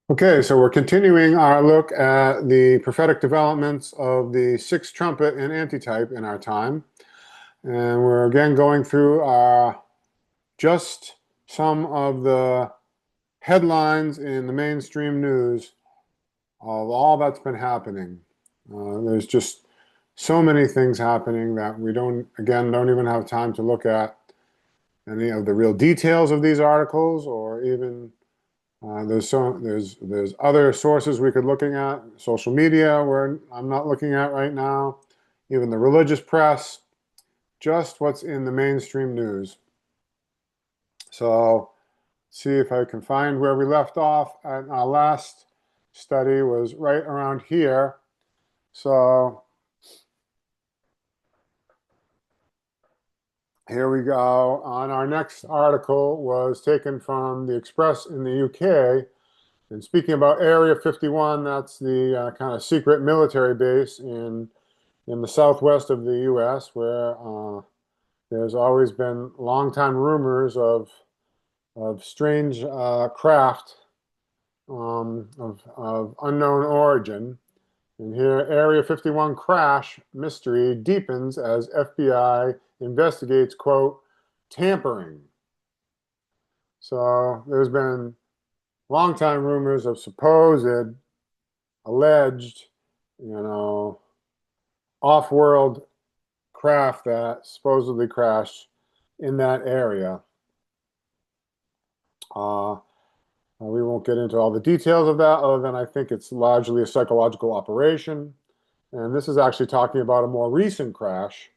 Okay, so we're continuing our look at the prophetic developments of the sixth trumpet and antitype in our time. And we're again going through just some of the headlines in the mainstream news of all that's been happening. There's just so many things happening that we don't even have time to look at any of the real details of these articles or even there's other sources we could looking at, social media where I'm not looking at right now, even the religious press, just what's in the mainstream news. So see if I can find where we left off. Our last study was right around here. So here we go. On our next article was taken from the Express in the UK. And speaking about Area 51, that's the kind of secret military base in the southwest of the U.S., where there's always been long-time rumors of strange craft of unknown origin. And here, Area 51 crash mystery deepens as FBI investigates, quote, tampering. So there's been long-time rumors of supposed, alleged, you know, off-world craft that supposedly crashed in that area. We won't get into all the details of that, other than I think it's largely a psychological operation. And this is actually talking about a more recent crash.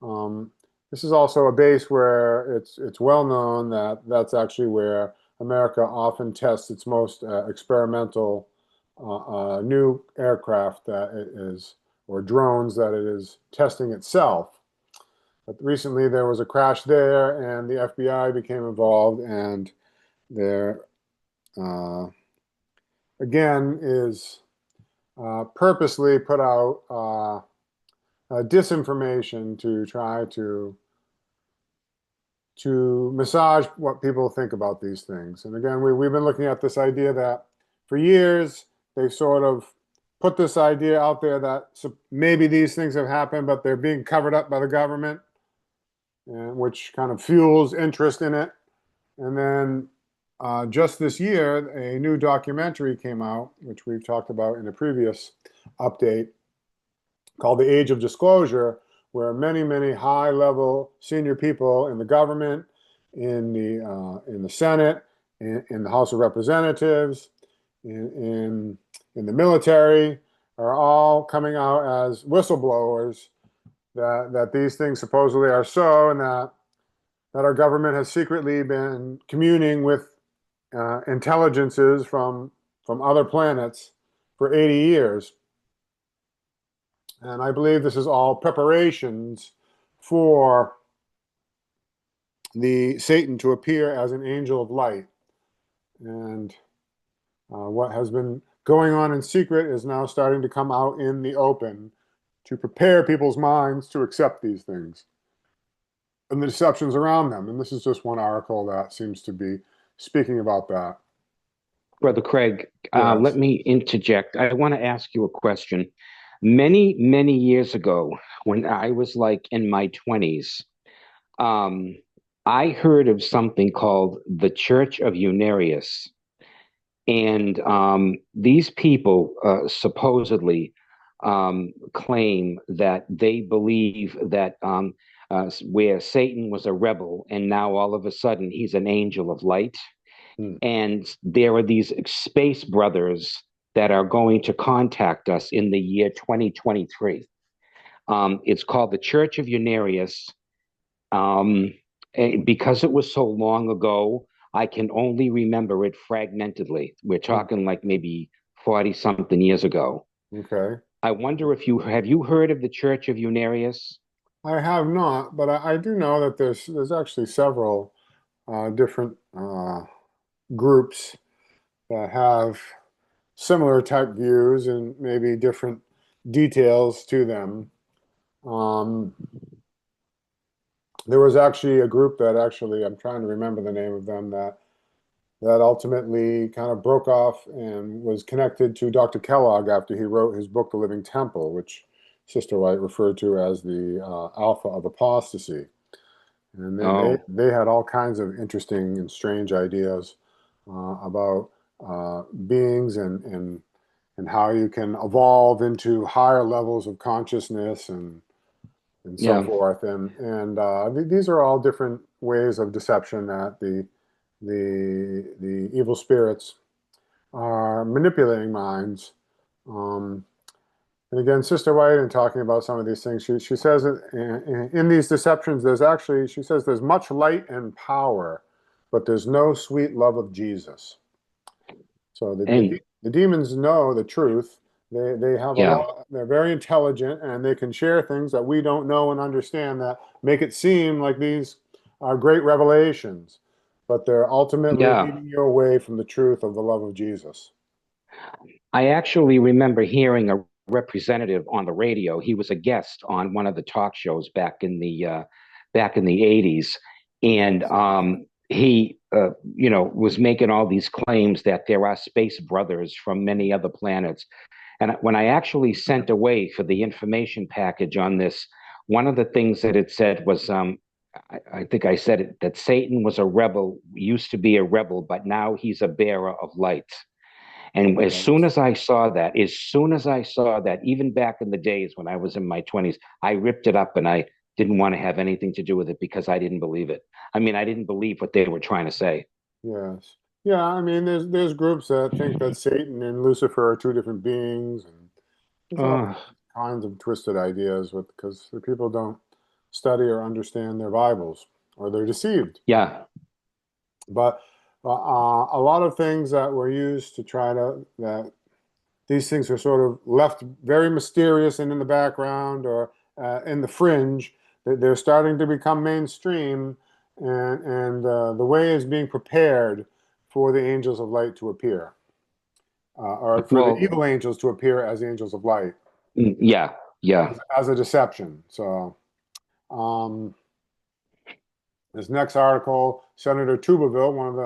Um, this is also a base where it's well known that that's actually where America often tests its most experimental new aircraft that it is, or drones that it is testing itself. But recently there was a crash there, and the FBI became involved, and there uh, again is purposely put out disinformation to try to massage what people think about these things. And again, we've been looking at this idea that for years they've sort of put this idea out there that maybe these things have happened, but they're being covered up by the government, and which kind of fuels interest in it. And then just this year, a new documentary came out, which we've talked about in a previous update, called The Age of Disclosure, where many, many high-level senior people in the government, in the Senate, in the House of Representatives, in the military, are all coming out as whistleblowers that these things supposedly are so, and that our government has secretly been communing with intelligences from other planets for 80 years. And I believe this is all preparations for the Satan to appear as an angel of light. And what has been going on in secret is now starting to come out in the open to prepare people's minds to accept these things and the deceptions around them. And this is just one article that seems to be speaking about that. Brother Craig, let Yes. me interject. I want to ask you a question. Many, many years ago, when I was like in my 20s, um, I heard of something called the Church of Unarius. And these people supposedly claim that they believe that where Satan was a rebel and now all of a sudden he's an angel of light, Hmm. and there are these space brothers that are going to contact us in the year 2023. It's called the Church of Unarius. Um, because it was so long ago, I can only remember it fragmentedly. We're Hmm. talking like maybe 40 something years ago. Okay. I wonder if you heard of the Church of Unarius? I have not, but I do know that there's actually several different groups that have similar type views and maybe different details to them. Um, there was actually a group that actually, I'm trying to remember the name of them, that that ultimately kind of broke off and was connected to Dr. Kellogg after he wrote his book, The Living Temple, which Sister White referred to as the Alpha of Apostasy. And Oh, they had all kinds of interesting and strange ideas about beings and how you can evolve into higher levels of consciousness and so yeah, forth. And these are all different ways of deception that the evil spirits are manipulating minds. Um, and again, Sister White, in talking about some of these things, she says that in these deceptions, there's actually, she says, there's much light and power, but there's no sweet love of Jesus. So and the demons know the truth. They have a yeah, lot, they're very intelligent, and they can share things that we don't know and understand that make it seem like these are great revelations, but they're ultimately yeah. leading you away from the truth of the love of Jesus. I actually remember hearing a representative on the radio. He was a guest on one of the talk shows back in the 80s, and he was making all these claims that there are space brothers from many other planets. And when I actually sent away for the information package on this, one of the things that it said was, I think I said it, that Satan was a rebel, used to be a rebel, but now he's a bearer of light. And Yes. as soon as I saw that, even back in the days when I was in my 20s, I ripped it up and I didn't want to have anything to do with it because I didn't believe it. I mean, I didn't believe what they were trying to say. Yes. Yeah, I mean, there's groups that think that Satan and Lucifer are two different beings, and there's all Uh, kinds of twisted ideas with because the people don't study or understand their Bibles, or they're deceived. yeah. But a lot of things that were used to try to that these things are sort of left very mysterious and in the background or in the fringe. They're starting to become mainstream, and the way is being prepared for the angels of light to appear, or for the Well, evil angels to appear as angels of light, yeah, yeah. as a deception. So. Um, This next article, Senator Tuberville, one of the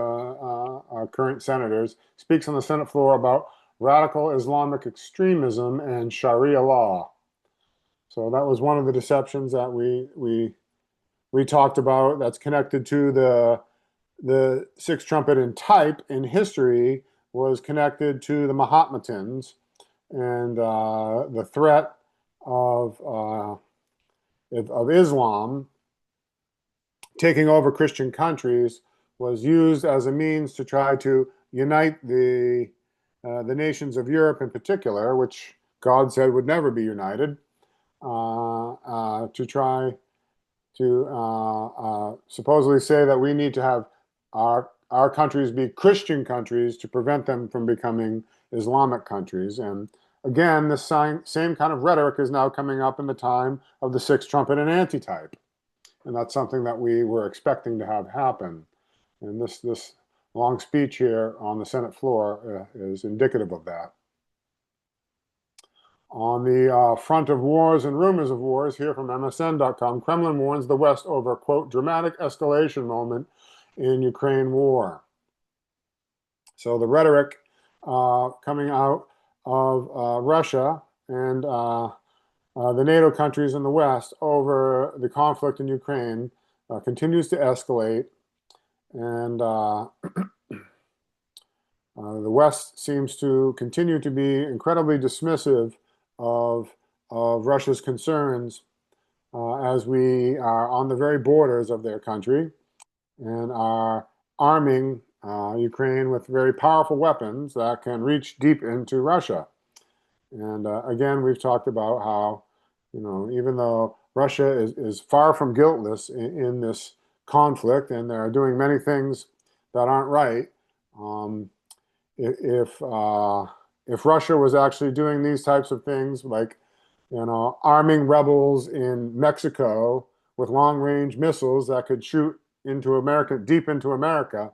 our current senators, speaks on the Senate floor about radical Islamic extremism and Sharia law. So that was one of the deceptions that we talked about. That's connected to the sixth trumpet in type in history was connected to the Mahometans and the threat of uh, of Islam taking over Christian countries was used as a means to try to unite the nations of Europe in particular, which God said would never be united, to try to supposedly say that we need to have our countries be Christian countries to prevent them from becoming Islamic countries. And again, the same kind of rhetoric is now coming up in the time of the sixth trumpet and antitype. And that's something that we were expecting to have happen. And this long speech here on the Senate floor is indicative of that. On the front of wars and rumors of wars, here from MSN.com, Kremlin warns the West over, quote, dramatic escalation moment in Ukraine war. So the rhetoric coming out of Russia and the NATO countries in the West over the conflict in Ukraine continues to escalate. And the West seems to continue to be incredibly dismissive of, of Russia's concerns as we are on the very borders of their country and are arming Ukraine with very powerful weapons that can reach deep into Russia. And again, we've talked about how, even though Russia is far from guiltless in this conflict and they're doing many things that aren't right, um, if if Russia was actually doing these types of things, like arming rebels in Mexico with long-range missiles that could shoot into America, deep into America,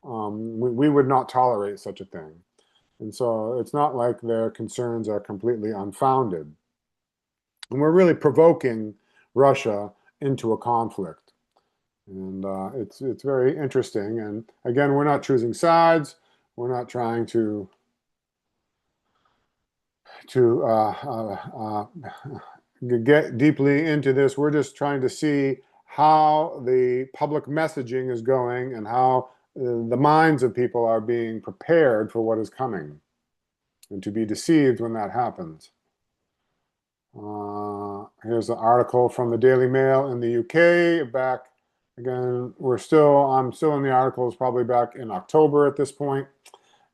we would not tolerate such a thing. And so it's not like their concerns are completely unfounded. And we're really provoking Russia into a conflict. And it's very interesting. And again, we're not choosing sides. We're not trying to get deeply into this. We're just trying to see how the public messaging is going and how the minds of people are being prepared for what is coming and to be deceived when that happens. Here's an article from the Daily Mail in the UK back again. I'm still in the articles probably back in October at this point.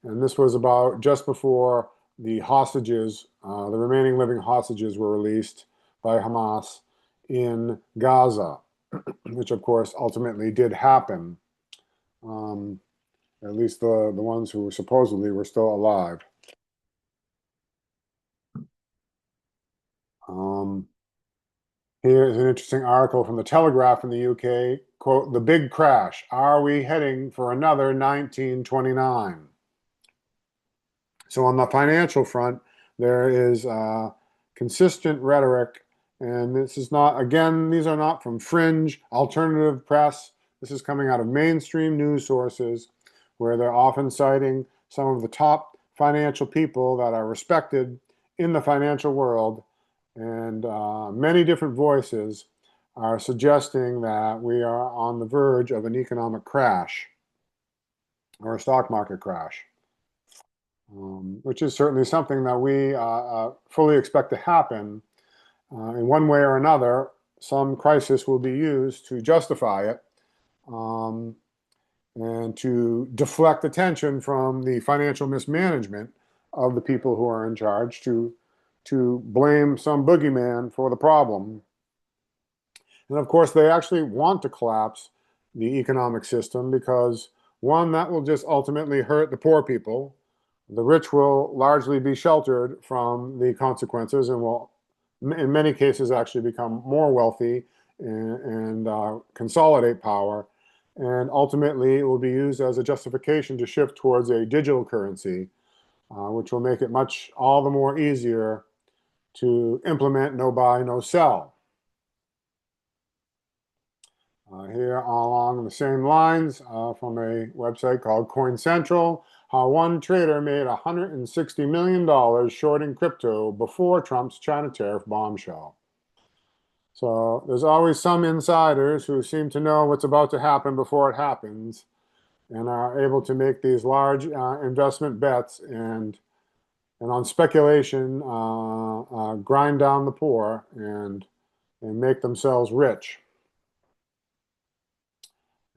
And this was about just before the hostages, the remaining living hostages were released by Hamas in Gaza, which of course ultimately did happen. Um, at least the ones who supposedly were still alive. Um, Here is an interesting article from the Telegraph in the UK. Quote, "The big crash. Are we heading for another 1929?" So on the financial front, there is consistent rhetoric, and this is not, again, these are not from fringe alternative press. This is coming out of mainstream news sources where they're often citing some of the top financial people that are respected in the financial world, and many different voices are suggesting that we are on the verge of an economic crash or a stock market crash. Which is certainly something that we fully expect to happen. In one way or another, some crisis will be used to justify it um, and to deflect attention from the financial mismanagement of the people who are in charge to blame some boogeyman for the problem. And of course, they actually want to collapse the economic system because, one, that will just ultimately hurt the poor people. The rich will largely be sheltered from the consequences and will, in many cases, actually become more wealthy and consolidate power. And ultimately, it will be used as a justification to shift towards a digital currency, which will make it much all the more easier to implement no buy, no sell. Here along the same lines from a website called Coin Central, how one trader made $160 million shorting crypto before Trump's China tariff bombshell. So there's always some insiders who seem to know what's about to happen before it happens and are able to make these large investment bets and on speculation grind down the poor and make themselves rich.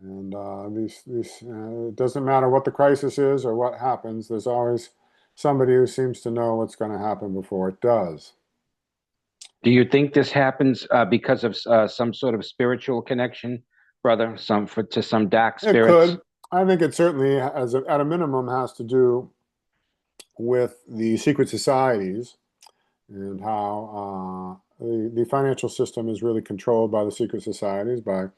And it doesn't matter what the crisis is or what happens, there's always somebody who seems to know what's going to happen before it does. Do you think this happens because of some sort of spiritual connection, brother? To some dark It spirits? could. I think it certainly, at a minimum, has to do with the secret societies and how the financial system is really controlled by the secret societies, by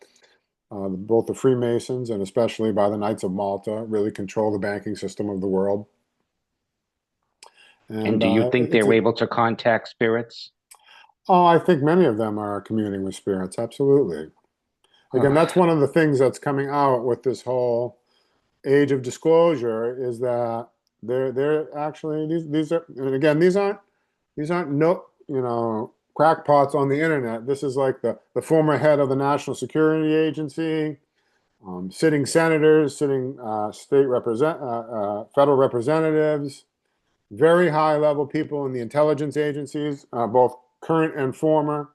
both the Freemasons and especially by the Knights of Malta, really control the banking system of the world. And And do you think it's they're a, able to contact spirits? oh, I think many of them are communing with spirits, absolutely. Again, Oh, that's one of the things that's coming out with this whole age of disclosure is that they're actually these are, and again, these aren't no, crackpots on the internet. This is like the former head of the National Security Agency, sitting senators, sitting federal representatives, very high level people in the intelligence agencies, both current and former,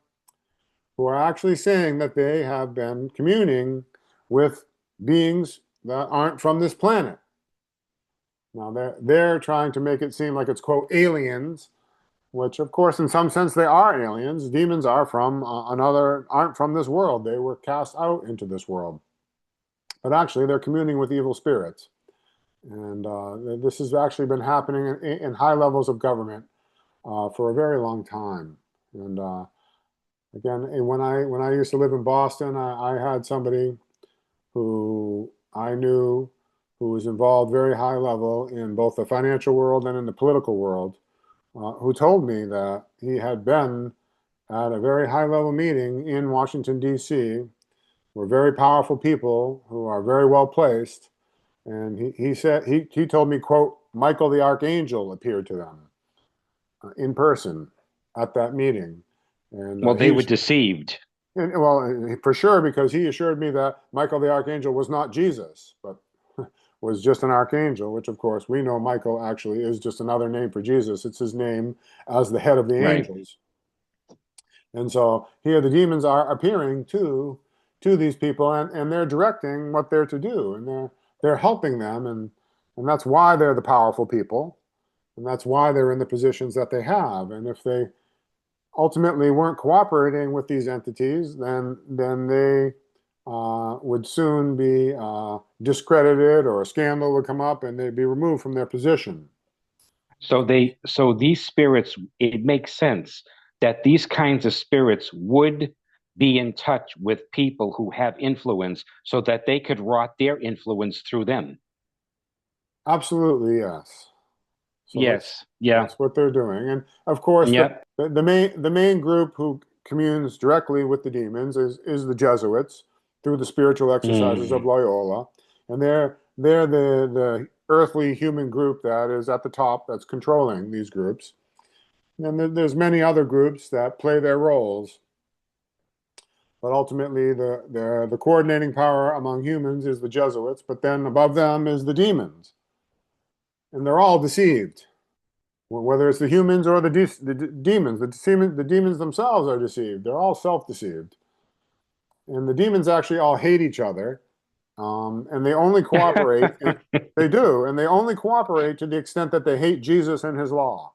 who are actually saying that they have been communing with beings that aren't from this planet. Now they're trying to make it seem like it's quote aliens, which of course in some sense they are aliens. Demons are from aren't from this world. They were cast out into this world, but actually they're communing with evil spirits. And this has actually been happening in high levels of government for a very long time. And again, when I used to live in Boston, I had somebody who I knew who was involved very high level in both the financial world and in the political world, who told me that he had been at a very high level meeting in Washington, D.C., were very powerful people who are very well placed. And he said he told me, quote, Michael the Archangel appeared to them in person at that meeting. And Well, they were deceived. well, for sure, because he assured me that Michael the Archangel was not Jesus, but was just an archangel, which of course we know Michael actually is just another name for Jesus. It's his name as the head of the Right. angels. And so here the demons are appearing to these people, and they're directing what they're to do, and they're helping them, and that's why they're the powerful people, and that's why they're in the positions that they have. And if they ultimately weren't cooperating with these entities, then they would soon be discredited, or a scandal would come up, and they'd be removed from their position. So these spirits, it makes sense that these kinds of spirits would be in touch with people who have influence so that they could rot their influence through them. Absolutely, yes. So Yes. Yeah. that's what they're doing. And of course, Yep. the main group who communes directly with the demons is the Jesuits through the spiritual exercises of Mm. Loyola, and they're the earthly human group that is at the top, that's controlling these groups. And there's many other groups that play their roles, but ultimately the coordinating power among humans is the Jesuits. But then above them is the demons, and they're all deceived. Whether it's the humans or the demons, the demons themselves are deceived. They're all self-deceived. And the demons actually all hate each other. And they only cooperate, and they do, and they only cooperate to the extent that they hate Jesus and his law.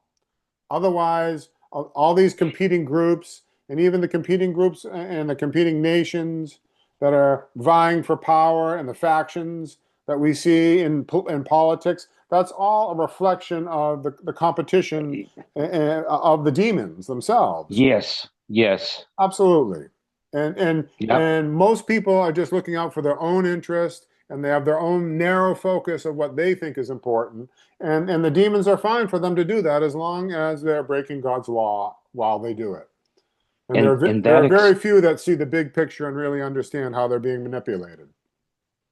Otherwise, all these competing groups, and even the competing groups and the competing nations that are vying for power, and the factions that we see in politics, that's all a reflection of the competition of the demons themselves. Yes. Yes. Absolutely. Yep. And most people are just looking out for their own interest, and they have their own narrow focus of what they think is important. And the demons are fine for them to do that as long as they're breaking God's law while they do it. And And there that are very few that see the big picture and really understand how they're being manipulated.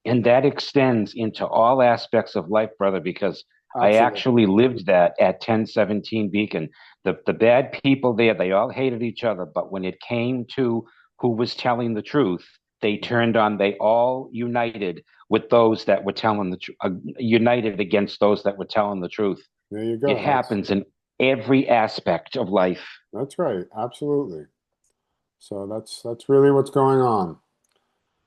And that extends into all aspects of life, brother, because I Absolutely. actually lived that at 1017 Beacon. The bad people there, they all hated each other, but when it came to who was telling the truth, they turned on, they all united with those that were telling the truth, united against those that were telling the truth. There you It go. happens in every aspect of life. That's right. Absolutely. So that's really what's going on.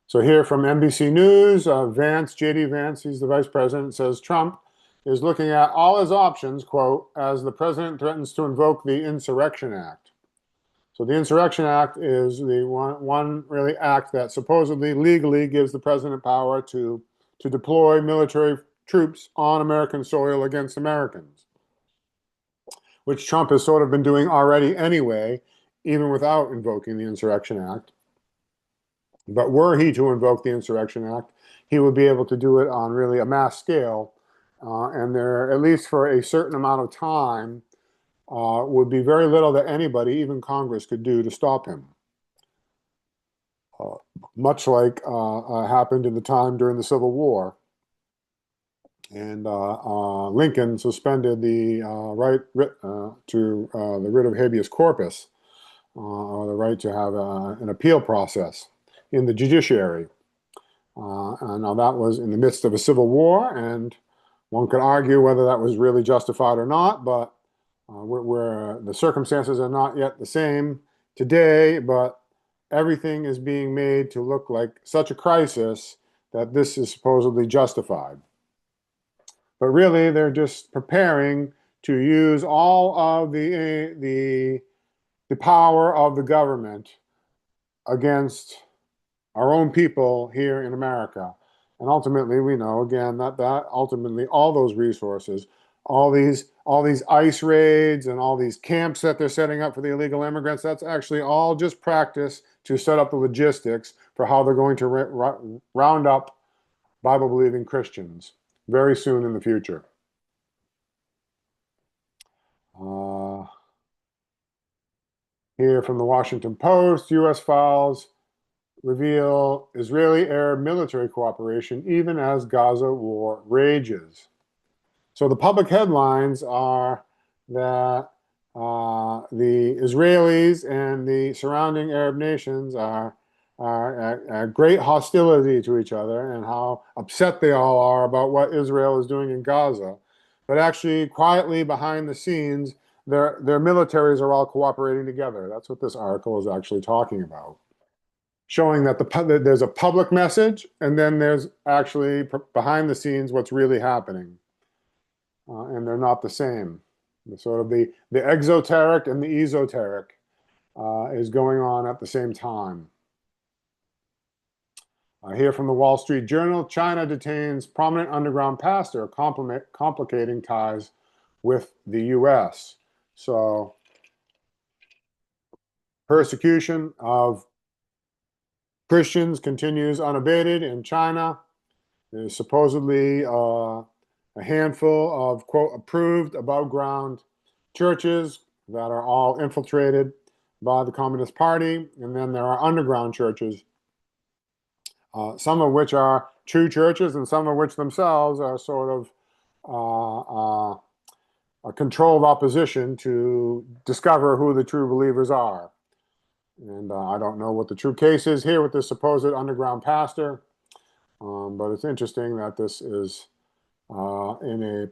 So here from NBC News, Vance, J.D. Vance, he's the vice president, says Trump is looking at all his options, quote, as the president threatens to invoke the Insurrection Act. So the Insurrection Act is the one really act that supposedly legally gives the president power to deploy military troops on American soil against Americans, which Trump has sort of been doing already anyway, even without invoking the Insurrection Act. But were he to invoke the Insurrection Act, he would be able to do it on really a mass scale. And there, at least for a certain amount of time, would be very little that anybody, even Congress, could do to stop him. Uh, Much like happened in the time during the Civil War. And Lincoln suspended the the writ of habeas corpus, or the right to have an appeal process in the judiciary. And now that was in the midst of a civil war, and one could argue whether that was really justified or not, but where the circumstances are not yet the same today, but everything is being made to look like such a crisis that this is supposedly justified. But really, they're just preparing to use all of the power of the government against our own people here in America. And ultimately, we know again that ultimately all those resources, all these ICE raids and all these camps that they're setting up for the illegal immigrants, that's actually all just practice to set up the logistics for how they're going to round up Bible believing Christians very soon in the future. Uh, Here from the Washington Post, U.S. files reveal Israeli-Arab military cooperation even as Gaza war rages. So the public headlines are that the Israelis and the surrounding Arab nations are at great hostility to each other and how upset they all are about what Israel is doing in Gaza. But actually, quietly behind the scenes, their militaries are all cooperating together. That's what this article is actually talking about, showing that that there's a public message and then there's actually behind the scenes what's really happening, and they're not the same. Sort of the exoteric and the esoteric is going on at the same time. Here from the Wall Street Journal, China detains prominent underground pastor, complicating ties with the U.S. So persecution of Christians continues unabated in China. There's supposedly a handful of, quote, approved above ground churches that are all infiltrated by the Communist Party. And then there are underground churches, some of which are true churches and some of which themselves are sort of a controlled opposition to discover who the true believers are. And I don't know what the true case is here with this supposed underground pastor, but it's interesting that this is in a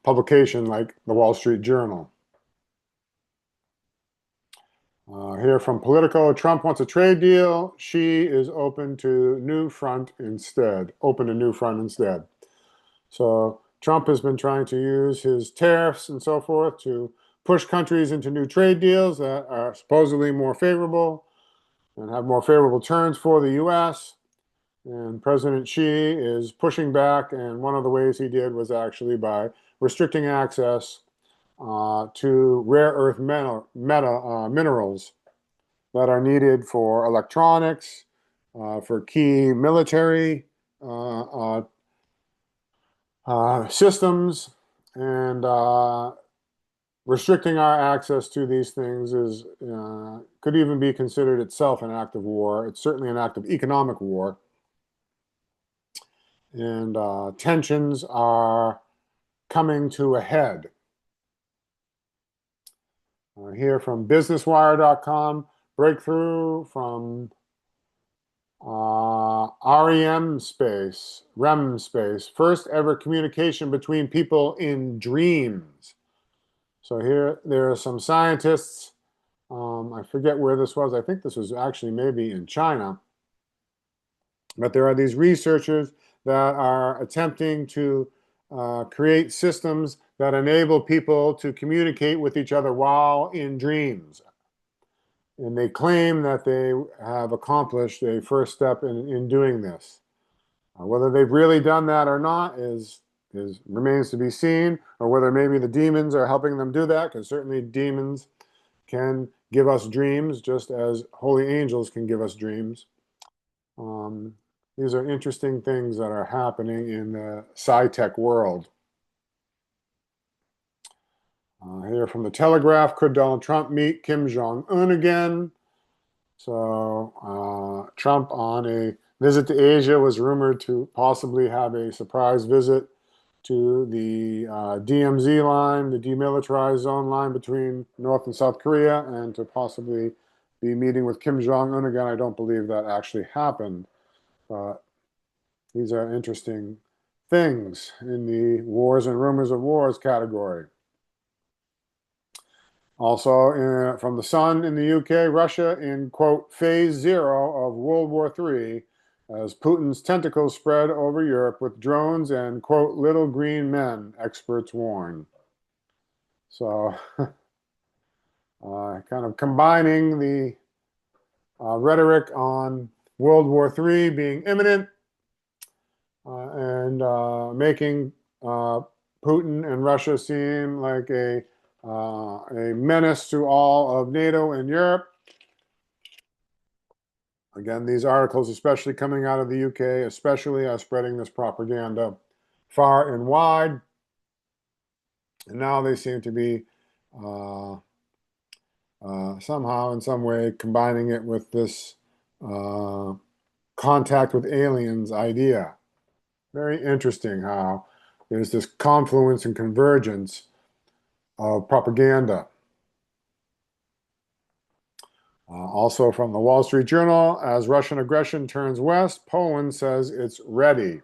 publication like the Wall Street Journal. Here from Politico, Trump wants a trade deal. Xi is open to new front instead. Open to new front instead. So Trump has been trying to use his tariffs and so forth to push countries into new trade deals that are supposedly more favorable and have more favorable terms for the U.S. And President Xi is pushing back, and one of the ways he did was actually by restricting access to rare earth minerals that are needed for electronics, for key military systems, and restricting our access to these things is could even be considered itself an act of war. It's certainly an act of economic war. And tensions are coming to a head. Here from businesswire.com, breakthrough from REM space, first ever communication between people in dreams. So here there are some scientists, I forget where this was, I think this was actually maybe in China, but there are these researchers that are attempting to create systems that enable people to communicate with each other while in dreams. And they claim that they have accomplished a first step in doing this. Whether they've really done that or not remains to be seen, or whether maybe the demons are helping them do that, because certainly demons can give us dreams just as holy angels can give us dreams. These are interesting things that are happening in the sci-tech world. Here from the Telegraph, could Donald Trump meet Kim Jong-un again? So Trump on a visit to Asia was rumored to possibly have a surprise visit to the DMZ line, the demilitarized zone line between North and South Korea, and to possibly be meeting with Kim Jong-un again. I don't believe that actually happened, but these are interesting things in the wars and rumors of wars category. Also, from the Sun in the UK, Russia in, quote, phase zero of World War III as Putin's tentacles spread over Europe with drones and, quote, little green men, experts warn. So, kind of combining the rhetoric on World War III being imminent and making Putin and Russia seem like a menace to all of NATO and Europe. Again, these articles, especially coming out of the UK, especially are spreading this propaganda far and wide. And now they seem to be somehow, in some way, combining it with this uh, contact with aliens idea. Very interesting how there's this confluence and convergence of propaganda. Also from the Wall Street Journal, as Russian aggression turns west, Poland says it's ready.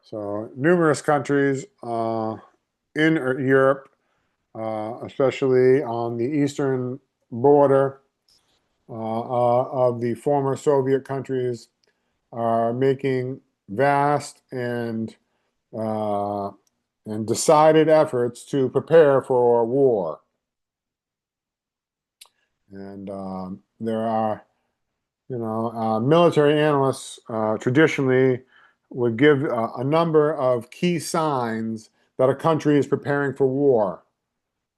So numerous countries in Europe, especially on the eastern border of the former Soviet countries, are making vast uh, and decided efforts to prepare for war. And there are, military analysts traditionally would give a number of key signs that a country is preparing for war.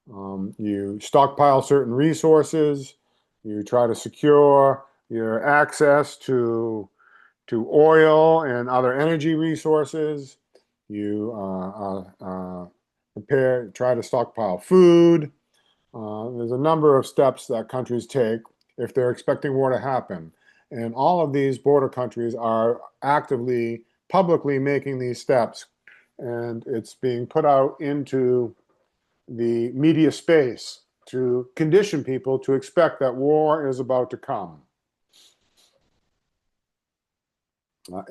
You stockpile certain resources, you try to secure your access to oil and other energy resources. You try to stockpile food. There's a number of steps that countries take if they're expecting war to happen. And all of these border countries are actively, publicly making these steps. And it's being put out into the media space to condition people to expect that war is about to come.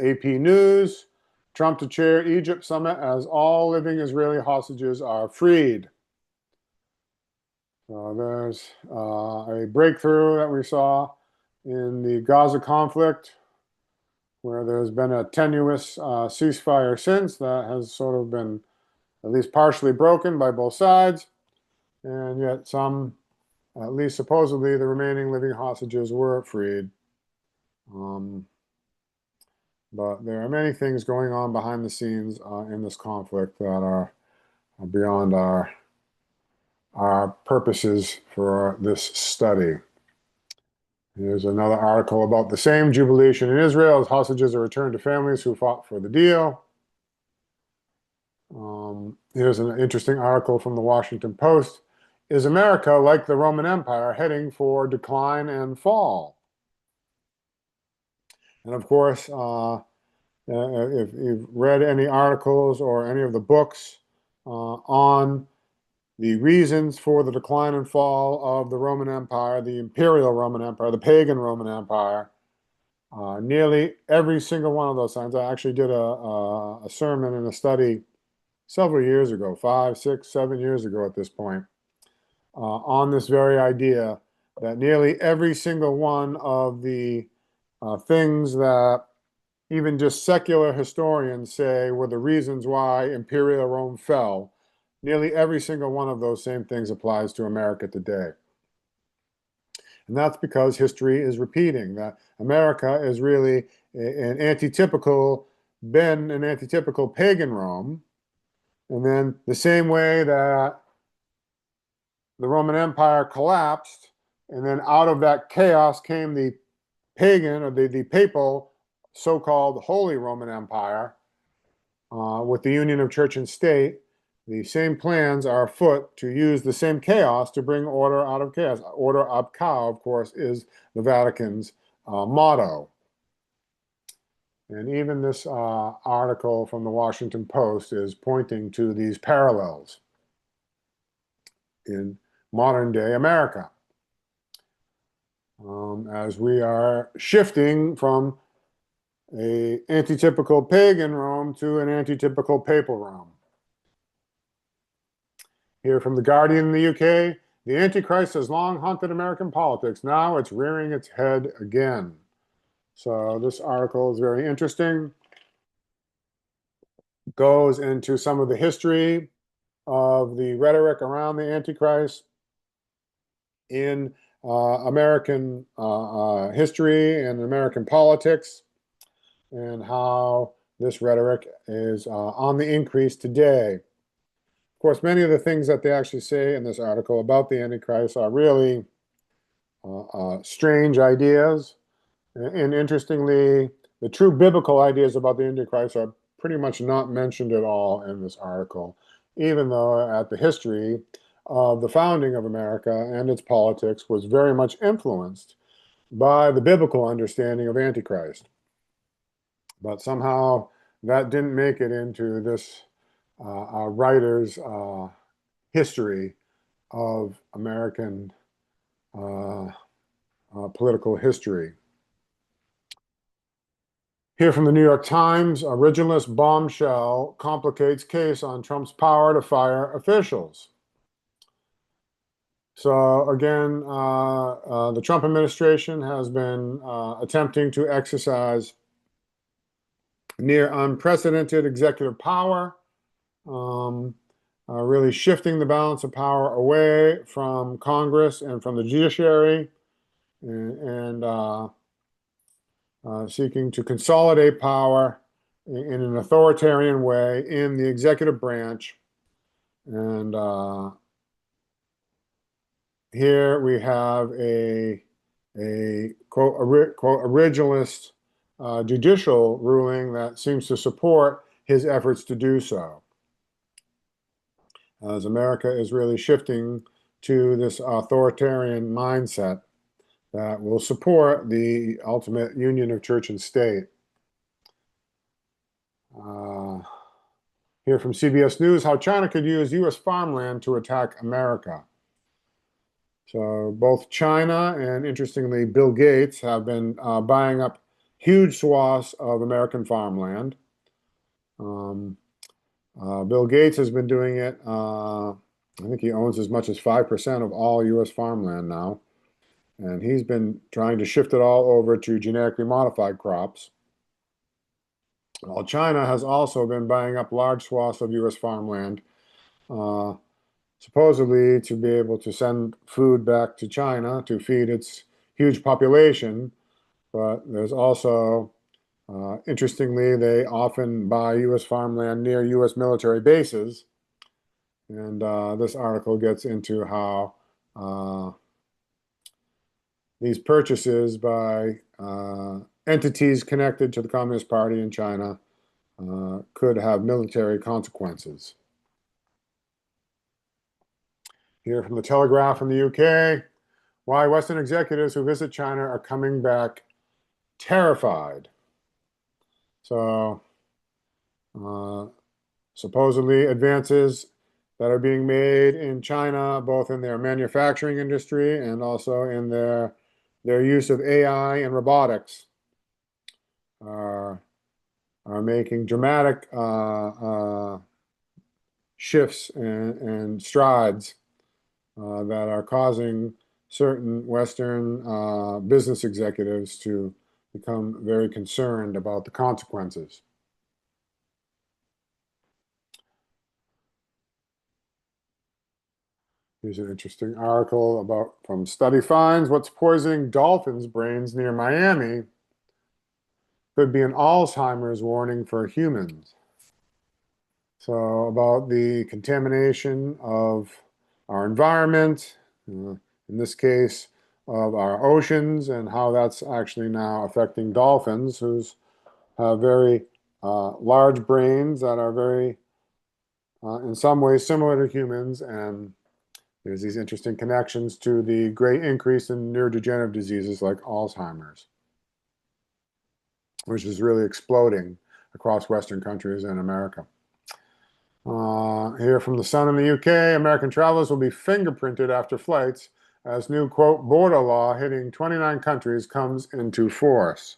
AP News, Trump to chair Egypt summit as all living Israeli hostages are freed. There's a breakthrough that we saw in the Gaza conflict, where there's been a tenuous ceasefire since that has sort of been at least partially broken by both sides, and yet some, at least supposedly, the remaining living hostages were freed. Um, but there are many things going on behind the scenes in this conflict that are beyond our purposes for this study. Here's another article about the same jubilation in Israel as hostages are returned to families who fought for the deal. Here's an interesting article from the Washington Post. Is America, like the Roman Empire, heading for decline and fall? And of course, if you've read any articles or any of the books on the reasons for the decline and fall of the Roman Empire, the imperial Roman Empire, the pagan Roman Empire, nearly every single one of those signs. I actually did a sermon and a study several years ago, 5, 6, 7 years ago at this point, on this very idea that nearly every single one of the things that even just secular historians say were the reasons why imperial Rome fell, nearly every single one of those same things applies to America today. And that's because history is repeating, that America is really an antitypical, been an antitypical pagan Rome. And then the same way that the Roman Empire collapsed, and then out of that chaos came the pagan or the papal so-called Holy Roman Empire with the union of church and state. The same plans are afoot to use the same chaos to bring order out of chaos. Order ab chao, of course, is the Vatican's motto. And even this article from the Washington Post is pointing to these parallels in modern day America. As we are shifting from a antitypical pagan Rome to an antitypical papal Rome. Here from The Guardian in the UK, the Antichrist has long haunted American politics. Now it's rearing its head again. So this article is very interesting. Goes into some of the history of the rhetoric around the Antichrist in American history and American politics, and how this rhetoric is on the increase today. Of course, many of the things that they actually say in this article about the Antichrist are really strange ideas. And interestingly, the true biblical ideas about the Antichrist are pretty much not mentioned at all in this article, even though at the history of the founding of America and its politics was very much influenced by the biblical understanding of Antichrist. But somehow that didn't make it into this writer's history of American uh, political history. Here from the New York Times, originalist bombshell complicates case on Trump's power to fire officials. So again, the Trump administration has been attempting to exercise near unprecedented executive power, um, really shifting the balance of power away from Congress and from the judiciary, and seeking to consolidate power in an authoritarian way in the executive branch. And here we have a quote originalist judicial ruling that seems to support his efforts to do so, as America is really shifting to this authoritarian mindset that will support the ultimate union of church and state. Uh, Here from CBS News, how China could use U.S. farmland to attack America. So both China and, interestingly, Bill Gates have been buying up huge swaths of American farmland. Um, Bill Gates has been doing it. I think he owns as much as 5% of all U.S. farmland now. And he's been trying to shift it all over to genetically modified crops. While China has also been buying up large swaths of U.S. farmland, uh, supposedly to be able to send food back to China to feed its huge population. But there's also, interestingly, they often buy U.S. farmland near U.S. military bases. And this article gets into how these purchases by entities connected to the Communist Party in China could have military consequences. Here from the Telegraph in the UK, why Western executives who visit China are coming back terrified. So, uh, supposedly advances that are being made in China, both in their manufacturing industry and also in their use of AI and robotics, are, are making dramatic shifts and strides that are causing certain Western business executives to become very concerned about the consequences. Here's an interesting article about from study finds what's poisoning dolphins' brains near Miami could be an Alzheimer's warning for humans. So about the contamination of our environment, in this case of our oceans, and how that's actually now affecting dolphins, who have very large brains that are very, in some ways, similar to humans. And there's these interesting connections to the great increase in neurodegenerative diseases like Alzheimer's, which is really exploding across Western countries and America. Here from the Sun in the UK, American travelers will be fingerprinted after flights as new, quote, border law hitting 29 countries comes into force.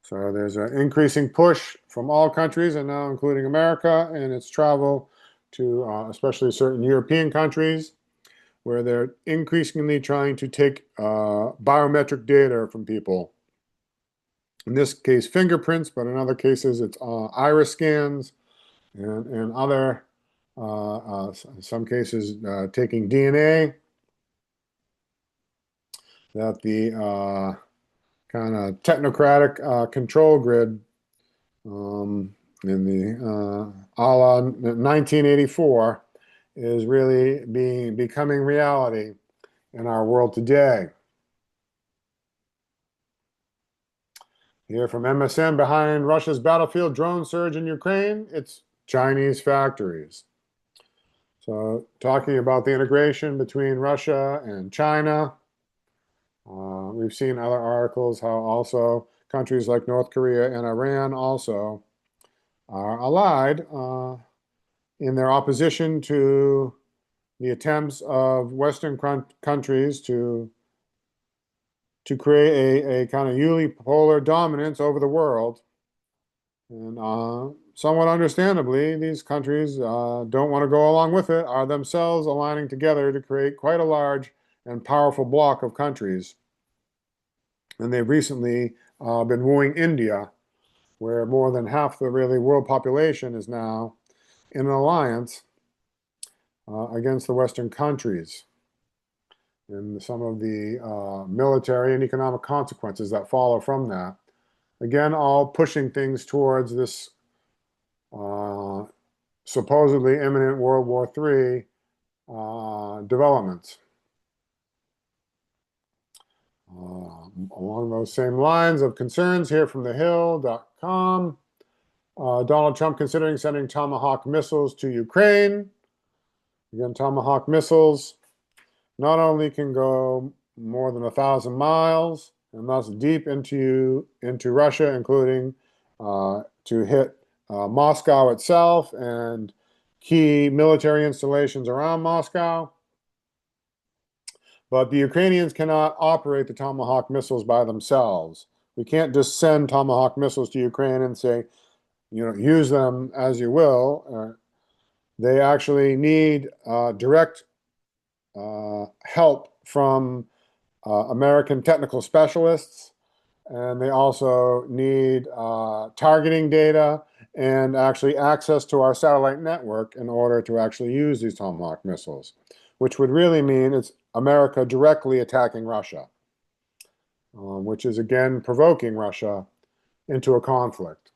So there's an increasing push from all countries, and now including America, in its travel to especially certain European countries, where they're increasingly trying to take biometric data from people. In this case, fingerprints, but in other cases, it's iris scans and other, in some cases, taking DNA, that the kind of technocratic control grid in the a la 1984 is really becoming reality in our world today. Here from MSN, behind Russia's battlefield drone surge in Ukraine, it's Chinese factories. So, talking about the integration between Russia and China, we've seen other articles how also countries like North Korea and Iran also are allied in their opposition to the attempts of Western countries to create a kind of unipolar dominance over the world. And somewhat understandably, these countries don't want to go along with it, are themselves aligning together to create quite a large and powerful bloc of countries. And they've recently been wooing India, where more than half the really world population is now in an alliance against the Western countries, and some of the military and economic consequences that follow from that. Again, all pushing things towards this uh, supposedly imminent World War III developments. Along those same lines of concerns here from thehill.com, Donald Trump considering sending Tomahawk missiles to Ukraine. Again, Tomahawk missiles not only can go more than 1,000 miles and thus deep into Russia, including to hit Moscow itself and key military installations around Moscow. But the Ukrainians cannot operate the Tomahawk missiles by themselves. We can't just send Tomahawk missiles to Ukraine and say, use them as you will. They actually need direct help from American technical specialists, and they also need targeting data and actually access to our satellite network in order to actually use these Tomahawk missiles, which would really mean it's America directly attacking Russia, which is again provoking Russia into a conflict.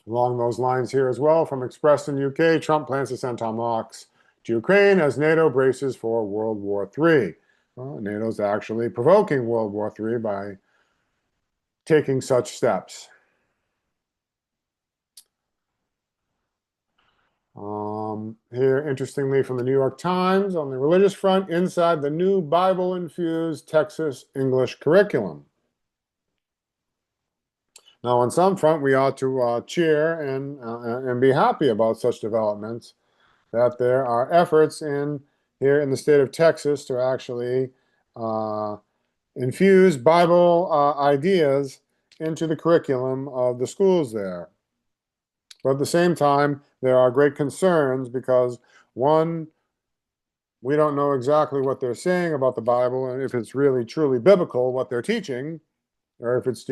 Along those lines here as well, from Express in UK, Trump plans to send Tomahawks to Ukraine as NATO braces for World War III. Well, NATO's actually provoking World War III by taking such steps. Here, interestingly, from the New York Times, on the religious front, inside the new Bible-infused Texas English curriculum. Now, on some front, we ought to cheer and be happy about such developments, that there are efforts here in the state of Texas to actually infuse Bible ideas into the curriculum of the schools there. But at the same time, there are great concerns because, one, we don't know exactly what they're saying about the Bible and if it's really truly biblical what they're teaching, or if it's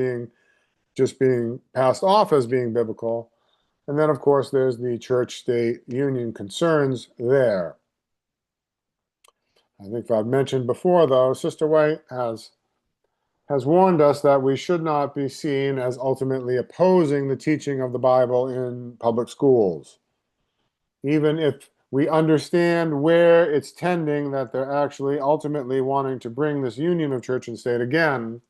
just being passed off as being biblical. And then, of course, there's the church-state union concerns there. I think I've mentioned before, though, Sister White has warned us that we should not be seen as ultimately opposing the teaching of the Bible in public schools. Even if we understand where it's tending, that they're actually ultimately wanting to bring this union of church and state again,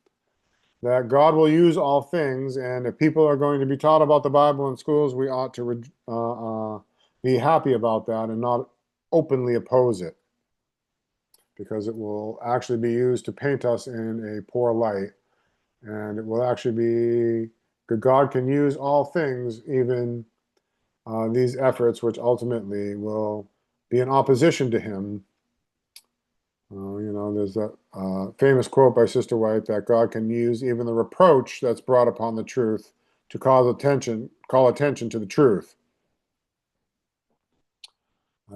that God will use all things, and if people are going to be taught about the Bible in schools, we ought to be happy about that and not openly oppose it, because it will actually be used to paint us in a poor light. And it will actually be good. God can use all things, even these efforts, which ultimately will be in opposition to Him. There's that famous quote by Sister White that God can use even the reproach that's brought upon the truth to call attention to the truth.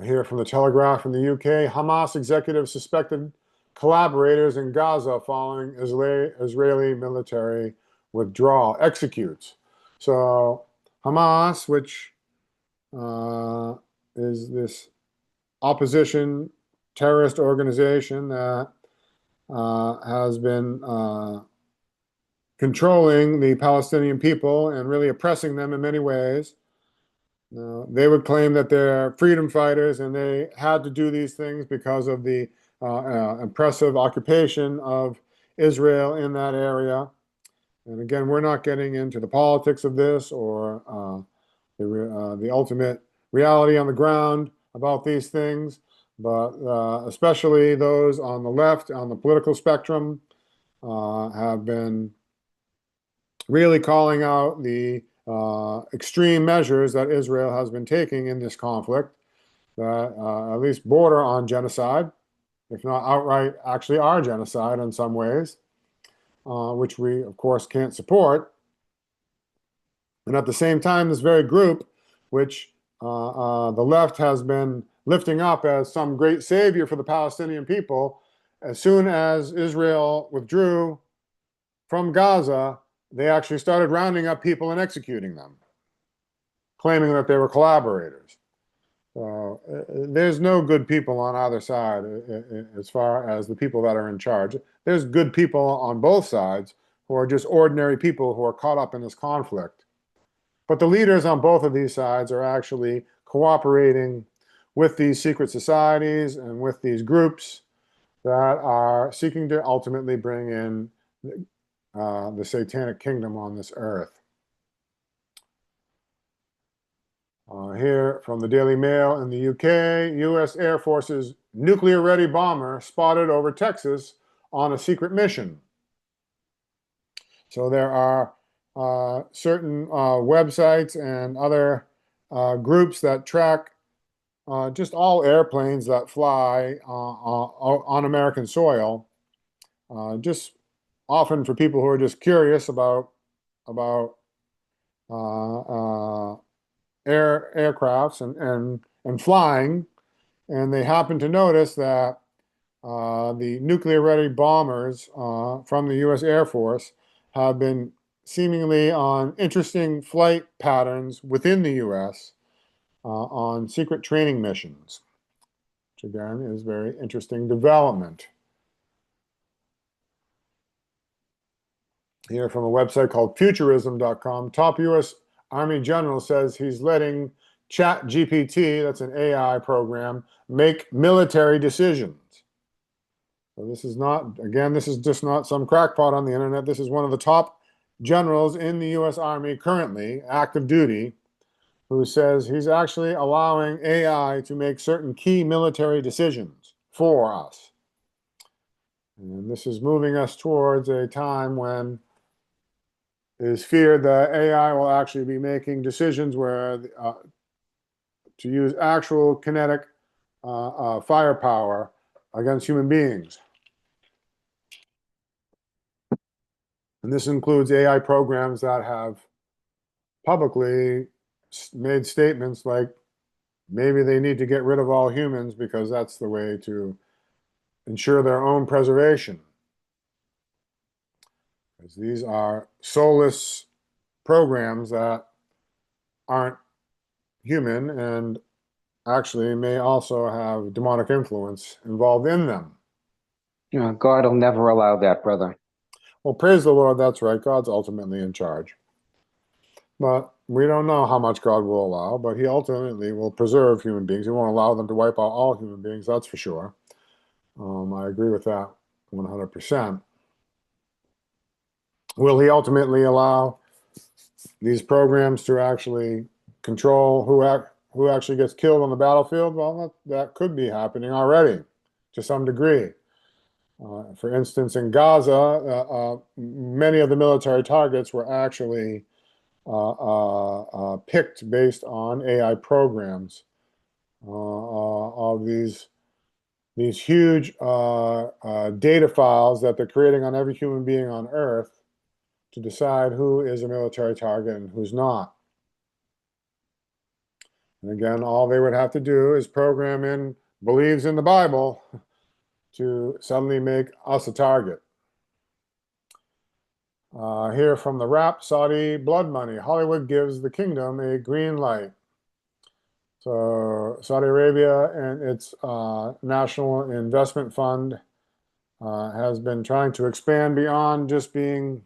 Here from the Telegraph in the UK, Hamas executives suspected collaborators in Gaza following Israeli military withdrawal executes. So Hamas, which is this opposition terrorist organization that has been controlling the Palestinian people and really oppressing them in many ways. They would claim that they're freedom fighters and they had to do these things because of the oppressive occupation of Israel in that area. And again, we're not getting into the politics of this or the ultimate reality on the ground about these things, but especially those on the left, on the political spectrum, have been really calling out the extreme measures that Israel has been taking in this conflict that at least border on genocide, if not outright actually are genocide in some ways, which we, of course, can't support. And at the same time, this very group, which the left has been lifting up as some great savior for the Palestinian people, as soon as Israel withdrew from Gaza, they actually started rounding up people and executing them, claiming that they were collaborators. There's no good people on either side as far as the people that are in charge. There's good people on both sides who are just ordinary people who are caught up in this conflict. But the leaders on both of these sides are actually cooperating with these secret societies and with these groups that are seeking to ultimately bring in the satanic kingdom on this earth. Here from the Daily Mail in the UK, U.S. Air Force's nuclear-ready bomber spotted over Texas on a secret mission. So there are certain websites and other groups that track just all airplanes that fly on American soil, just often for people who are just curious about aircrafts and flying, and they happen to notice that the nuclear-ready bombers from the U.S. Air Force have been seemingly on interesting flight patterns within the U.S. On secret training missions, which again is very interesting development. Here from a website called futurism.com, top U.S. Army general says he's letting ChatGPT, that's an AI program, make military decisions. So this is not, again, this is just not some crackpot on the internet. This is one of the top generals in the U.S. Army currently, active duty, who says he's actually allowing AI to make certain key military decisions for us. And this is moving us towards a time when it is feared that AI will actually be making decisions where to use actual kinetic firepower against human beings. And this includes AI programs that have publicly made statements like maybe they need to get rid of all humans because that's the way to ensure their own preservation. Because these are soulless programs that aren't human and actually may also have demonic influence involved in them. God will never allow that, brother. Well, praise the Lord, that's right. God's ultimately in charge. But we don't know how much God will allow, but he ultimately will preserve human beings. He won't allow them to wipe out all human beings, that's for sure. I agree with that 100%. Will he ultimately allow these programs to actually control who actually gets killed on the battlefield? Well, that could be happening already to some degree. For instance, in Gaza, many of the military targets were actually picked based on AI programs of these huge data files that they're creating on every human being on Earth to decide who is a military target and who's not. And again, all they would have to do is program in believes in the Bible to suddenly make us a target. Here from the Wrap, Saudi blood money. Hollywood gives the kingdom a green light. So Saudi Arabia and its National Investment Fund has been trying to expand beyond just being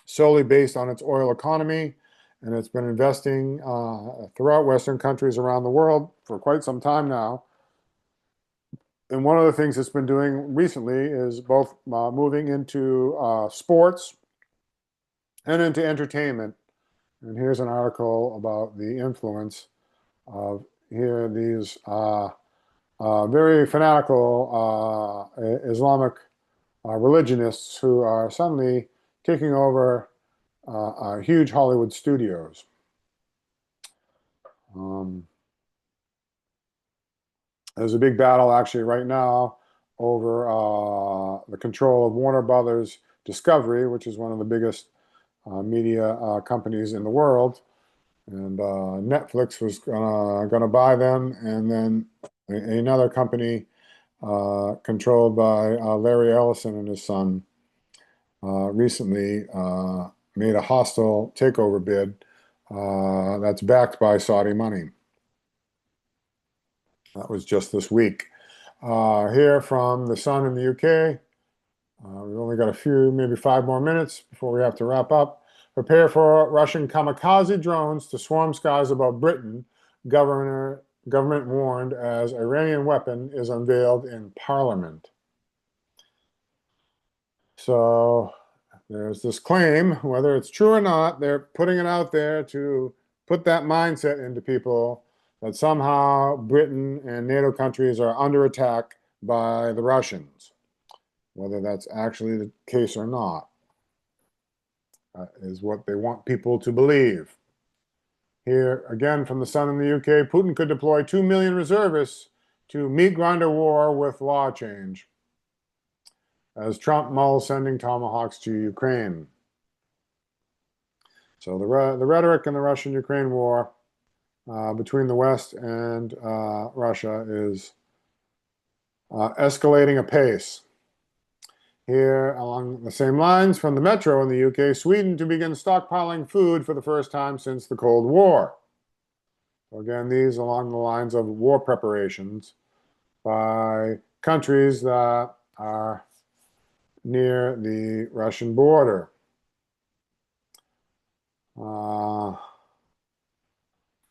solely based on its oil economy, and it's been investing throughout Western countries around the world for quite some time now. And one of the things it's been doing recently is both moving into sports and into entertainment. And here's an article about the influence of here these very fanatical Islamic religionists who are suddenly taking over huge Hollywood studios. Um, there's a big battle actually right now over the control of Warner Brothers Discovery, which is one of the biggest media companies in the world. And Netflix was gonna buy them, and then another company controlled by Larry Ellison and his son recently made a hostile takeover bid that's backed by Saudi money. That was just this week. Here from the Sun in the UK, we've only got a few, maybe 5 more minutes before we have to wrap up. Prepare for Russian kamikaze drones to swarm skies above Britain, government warned as Iranian weapon is unveiled in Parliament. So there's this claim, whether it's true or not, they're putting it out there to put that mindset into people that somehow Britain and NATO countries are under attack by the Russians. Whether that's actually the case or not is what they want people to believe. Here, again from the Sun in the UK, Putin could deploy 2 million reservists to meet grinder war with law change, as Trump mulls sending tomahawks to Ukraine. So the rhetoric in the Russian-Ukraine war between the West and Russia is escalating apace. Here, along the same lines, from the Metro in the UK, Sweden to begin stockpiling food for the first time since the Cold War. So again, these along the lines of war preparations by countries that are near the Russian border.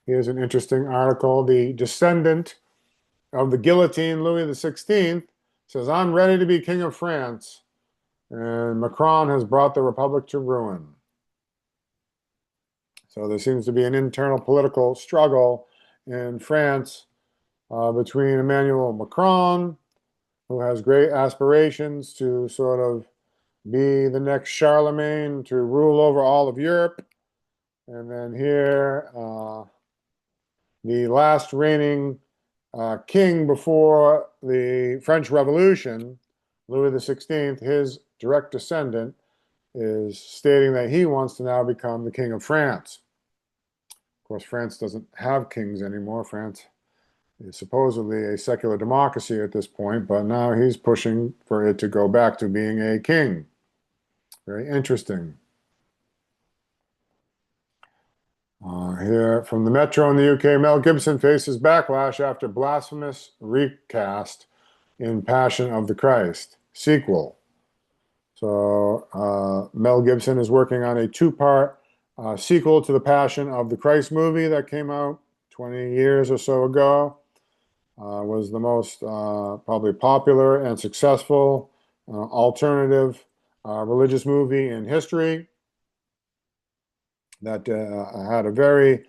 Here's an interesting article. The descendant of the guillotine, Louis XVI, says, "I'm ready to be King of France." And Macron has brought the Republic to ruin. So there seems to be an internal political struggle in France between Emmanuel Macron, who has great aspirations to sort of be the next Charlemagne to rule over all of Europe. And then here, the last reigning king before the French Revolution, Louis XVI, his direct descendant, is stating that he wants to now become the King of France. Of course, France doesn't have kings anymore. France is supposedly a secular democracy at this point, but now he's pushing for it to go back to being a king. Very interesting. Here from the Metro in the UK, Mel Gibson faces backlash after blasphemous recast in Passion of the Christ sequel. So Mel Gibson is working on a two-part sequel to the Passion of the Christ movie that came out 20 years or so ago. Was the most probably popular and successful alternative religious movie in history that had a very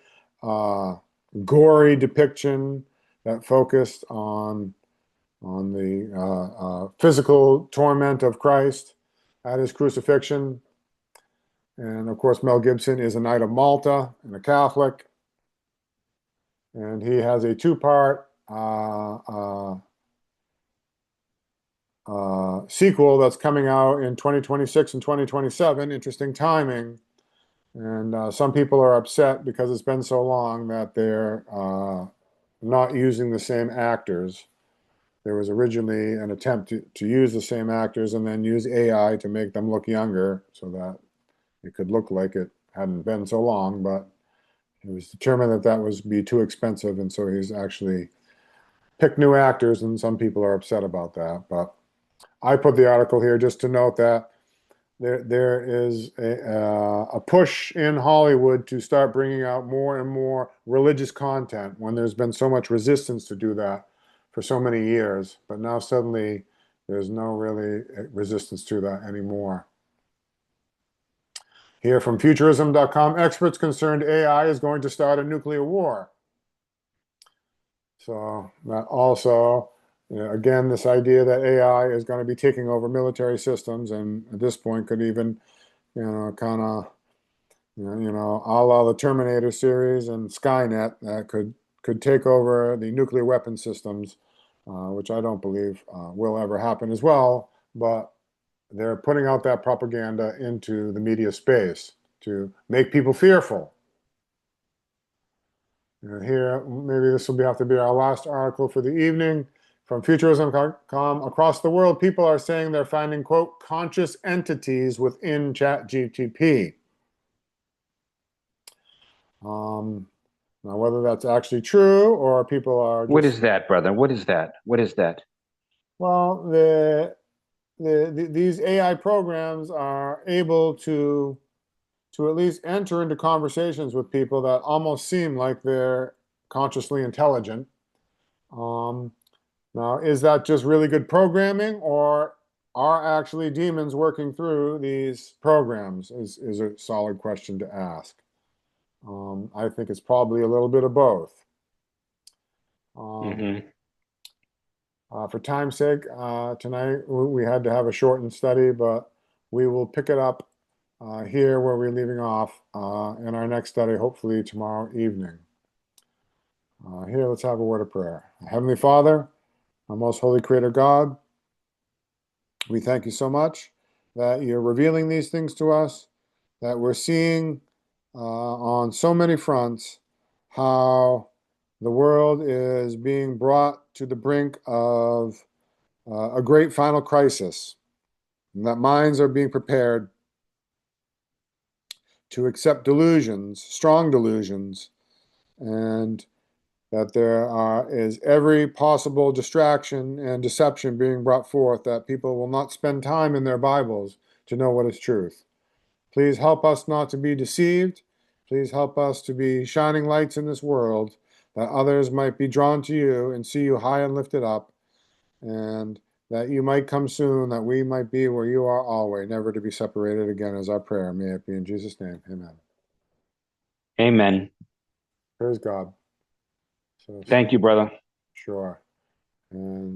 gory depiction that focused on the physical torment of Christ at his crucifixion. And of course, Mel Gibson is a Knight of Malta and a Catholic. And he has a two-part sequel that's coming out in 2026 and 2027. Interesting timing. And some people are upset because it's been so long that they're not using the same actors. There was originally an attempt to use the same actors and then use AI to make them look younger so that it could look like it hadn't been so long, but it was determined that that was be too expensive, and so he's actually picked new actors, and some people are upset about that. But I put the article here just to note that there is a push in Hollywood to start bringing out more and more religious content when there's been so much resistance to do that for so many years. But now suddenly there's no really resistance to that anymore. Here from futurism.com, experts concerned AI is going to start a nuclear war. So that also, again, this idea that AI is going to be taking over military systems, and at this point could even, kind of, a la the Terminator series and Skynet, that could take over the nuclear weapon systems, which I don't believe will ever happen as well. But they're putting out that propaganda into the media space to make people fearful. Here, maybe this will have to be our last article for the evening. From Futurism.com, across the world, people are saying they're finding, quote, conscious entities within ChatGPT. Um, Now, whether that's actually true or people are What just, is that, brother? What is that? What is that? well, these AI programs are able to at least enter into conversations with people that almost seem like they're consciously intelligent. Um, Now, is that just really good programming, or are actually demons working through these programs? Is a solid question to ask. I think it's probably a little bit of both. Um, Hmm. for time's sake, tonight we had to have a shortened study, but we will pick it up here where we're leaving off in our next study, hopefully tomorrow evening. Here, let's have a word of prayer. Heavenly Father, our most holy Creator God, we thank you so much that you're revealing these things to us, that we're seeing on so many fronts how the world is being brought to the brink of a great final crisis, and that minds are being prepared to accept delusions, strong delusions, and that is every possible distraction and deception being brought forth, that people will not spend time in their Bibles to know what is truth. Please help us not to be deceived. Please help us to be shining lights in this world, that others might be drawn to you and see you high and lifted up, and that you might come soon, that we might be where you are always, never to be separated again, is our prayer. May it be in Jesus' name. Amen. Amen. Praise God. So, Thank you, brother. sure. And